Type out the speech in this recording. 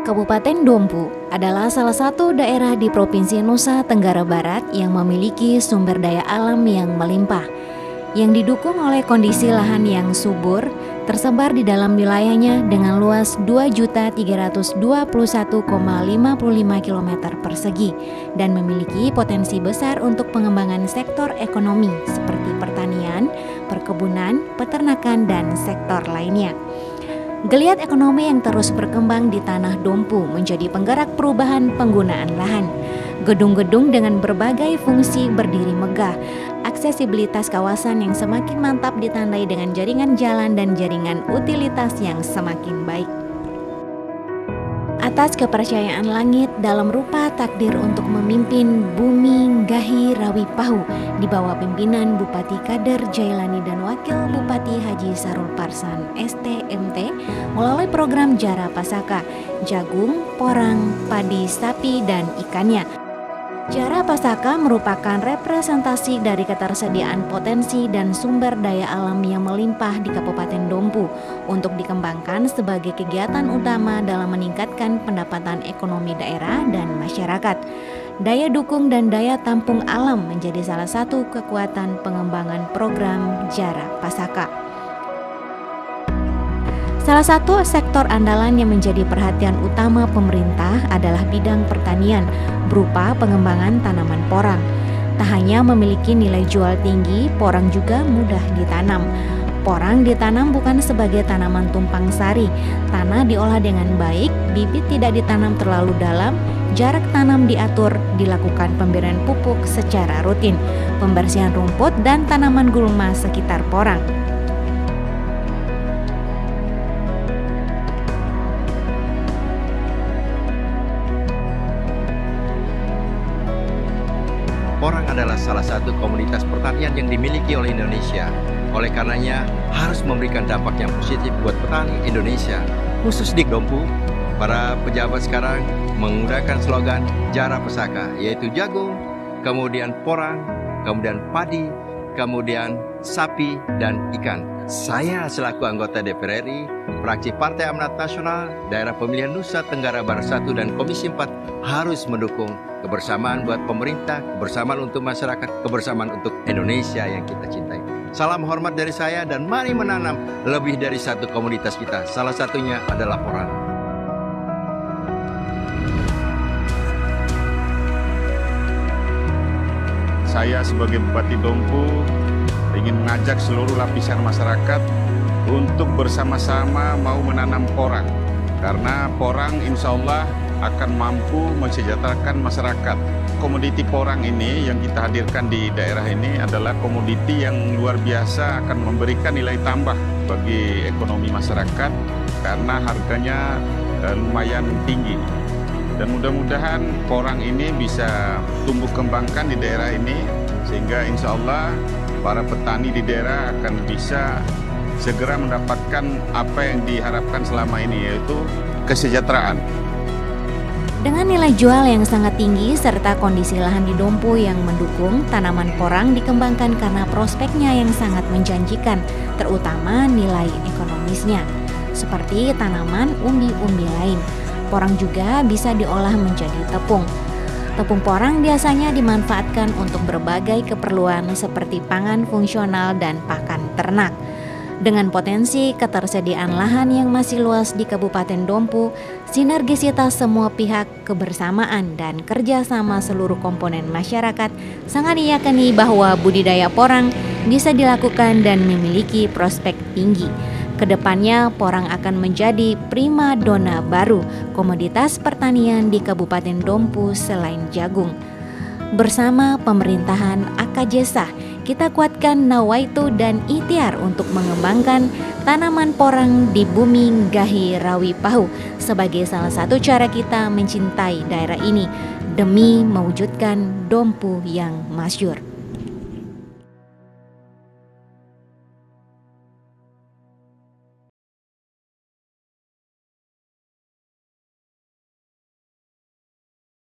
Kabupaten Dompu adalah salah satu daerah di Provinsi Nusa Tenggara Barat yang memiliki sumber daya alam yang melimpah, yang didukung oleh kondisi lahan yang subur, tersebar di dalam wilayahnya dengan luas 2.321,55 km persegi dan memiliki potensi besar untuk pengembangan sektor ekonomi seperti pertanian, perkebunan, peternakan, dan sektor lainnya. Geliat ekonomi yang terus berkembang di Tanah Dompu menjadi penggerak perubahan penggunaan lahan. Gedung-gedung dengan berbagai fungsi berdiri megah, aksesibilitas kawasan yang semakin mantap ditandai dengan jaringan jalan dan jaringan utilitas yang semakin baik. Atas kepercayaan langit dalam rupa takdir untuk memimpin Bumi Gahi Rawi Pahu di bawah pimpinan Bupati Kader Jailani dan Wakil Bupati Haji Sarul Parsan STMT melalui program Jara Pasaka, jagung, porang, padi, sapi, dan ikannya. Jara Pasaka merupakan representasi dari ketersediaan potensi dan sumber daya alam yang melimpah di Kabupaten Dompu untuk dikembangkan sebagai kegiatan utama dalam meningkatkan pendapatan ekonomi daerah dan masyarakat. Daya dukung dan daya tampung alam menjadi salah satu kekuatan pengembangan program Jara Pasaka. Salah satu sektor andalan yang menjadi perhatian utama pemerintah adalah bidang pertanian berupa pengembangan tanaman porang. Tak hanya memiliki nilai jual tinggi, porang juga mudah ditanam. Porang ditanam bukan sebagai tanaman tumpang sari. Tanah diolah dengan baik, bibit tidak ditanam terlalu dalam, jarak tanam diatur, dilakukan pemberian pupuk secara rutin, pembersihan rumput dan tanaman gulma sekitar porang. Porang adalah salah satu komoditas pertanian yang dimiliki oleh Indonesia. Oleh karenanya, harus memberikan dampak yang positif buat petani Indonesia. Khusus di Dompu, para pejabat sekarang menggunakan slogan Jara Pasaka, yaitu jagung, kemudian porang, kemudian padi, kemudian sapi, dan ikan. Saya selaku anggota DPR RI, fraksi Partai Amanat Nasional, Daerah Pemilihan Nusa Tenggara Barat 1 dan Komisi 4 harus mendukung kebersamaan buat pemerintah, kebersamaan untuk masyarakat, kebersamaan untuk Indonesia yang kita cintai. Salam hormat dari saya dan mari menanam lebih dari satu komoditas kita. Salah satunya adalah porang. Saya sebagai Bupati Dompu ingin mengajak seluruh lapisan masyarakat untuk bersama-sama mau menanam porang. Karena porang insya Allah akan mampu mensejahterakan masyarakat. Komoditi porang ini yang kita hadirkan di daerah ini adalah komoditi yang luar biasa akan memberikan nilai tambah bagi ekonomi masyarakat karena harganya lumayan tinggi. Dan mudah-mudahan porang ini bisa tumbuh kembangkan di daerah ini sehingga insya Allah para petani di daerah akan bisa segera mendapatkan apa yang diharapkan selama ini, yaitu kesejahteraan. Dengan nilai jual yang sangat tinggi serta kondisi lahan di Dompu yang mendukung, tanaman porang dikembangkan karena prospeknya yang sangat menjanjikan, terutama nilai ekonomisnya. Seperti tanaman umbi-umbi lain, porang juga bisa diolah menjadi tepung. Tepung porang biasanya dimanfaatkan untuk berbagai keperluan seperti pangan fungsional dan pakan ternak. Dengan potensi ketersediaan lahan yang masih luas di Kabupaten Dompu, sinergisitas semua pihak, kebersamaan, dan kerjasama seluruh komponen masyarakat sangat diyakini bahwa budidaya porang bisa dilakukan dan memiliki prospek tinggi. Kedepannya, porang akan menjadi prima dona baru komoditas pertanian di Kabupaten Dompu selain jagung. Bersama pemerintahan Akajesa, kita kuatkan nawaitu dan ikhtiar untuk mengembangkan tanaman porang di Bumi Gahi Rawi Pahu sebagai salah satu cara kita mencintai daerah ini demi mewujudkan Dompu yang masyhur.